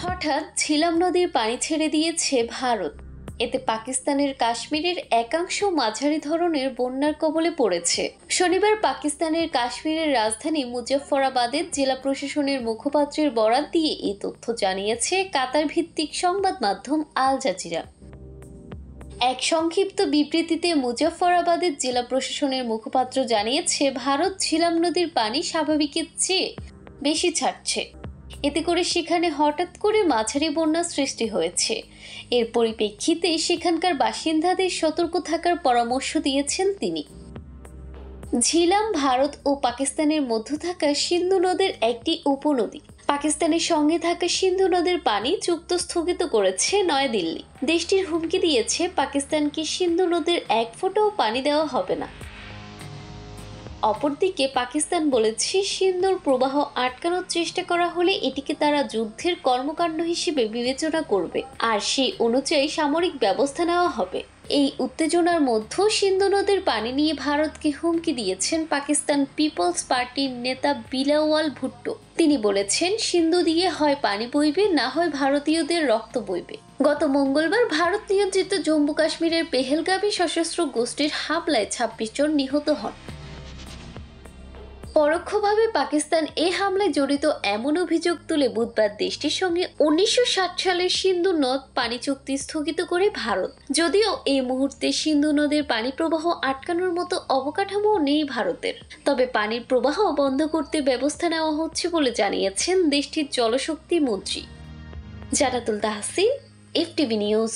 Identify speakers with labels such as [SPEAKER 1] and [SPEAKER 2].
[SPEAKER 1] হঠাৎ ঝিলাম নদীর পানি ছেড়ে দিয়েছে ভারত। এতে পাকিস্তানের কাশ্মীরের একাংশ মাঝারি ধরনের বন্যার কবলে পড়েছে। শনিবার পাকিস্তানের কাশ্মীরের রাজধানী মুজফ্ফরাবাদের জেলা প্রশাসনের মুখপাত্রের বরাত দিয়ে এই তথ্য জানিয়েছে কাতার ভিত্তিক সংবাদ মাধ্যম আল জাজিরা। এক সংক্ষিপ্ত বিবৃতিতে মুজফ্ফরাবাদের জেলা প্রশাসনের মুখপাত্র জানিয়েছে, ভারত ঝিলাম নদীর পানি স্বাভাবিকের চেয়ে বেশি ছাড়ছে। এতে করে সেখানে হঠাৎ করে মাঝারি বন্যা সৃষ্টি হয়েছে। এর পরিপ্রেক্ষিতে সেখানকার বাসিন্দাদের সতর্ক থাকার পরামর্শ দিয়েছেন তিনি। ঝিলাম ভারত ও পাকিস্তানের মধ্যে থাকা সিন্ধু নদের একটি উপনদী। পাকিস্তানের সঙ্গে থাকা সিন্ধু নদের পানি চুক্তি স্থগিত করেছে নয়াদিল্লি। দেশটির হুমকি দিয়েছে পাকিস্তানকে সিন্ধু নদের এক ফোঁটাও পানি দেওয়া হবে না। অপরদিকে পাকিস্তান বলেছে, সিন্ধুর প্রবাহ আটকানোর চেষ্টা করা হলে এটিকে তারা যুদ্ধের কর্মকাণ্ড হিসেবে বিবেচনা করবে, আর সেই অনুযায়ী সামরিক ব্যবস্থা নেওয়া হবে। এই উত্তেজনার মধ্যে সিন্ধু নদের পানি নিয়ে ভারতকে হুমকি দিয়েছেন পাকিস্তান পিপলস পার্টির নেতা বিলাওয়াল ভুট্টো। তিনি বলেছেন, সিন্ধু দিয়ে হয় পানি বইবে, না হয় ভারতীয়দের রক্ত বইবে। গত মঙ্গলবার ভারত নিয়ন্ত্রিত জম্মু কাশ্মীরের পেহেলগামে সশস্ত্র গোষ্ঠীর হামলায় 26 জন নিহত হন। পরোক্ষভাবে পাকিস্তান এই হামলায় জড়িত এমন অভিযোগ তুলে বুধবার দেশটির সঙ্গে 1960 সালের সিন্ধু নদ পানি চুক্তি স্থগিত করে ভারত। যদিও এই মুহূর্তে সিন্ধু নদের পানি প্রবাহ আটকানোর মতো অবকাঠামো নেই ভারতের, তবে পানির প্রবাহ বন্ধ করতে ব্যবস্থা নেওয়া হচ্ছে বলে জানিয়েছেন দেশটির জলশক্তি মন্ত্রী। জান্নাতুল তাহসিন, FTV নিউজ।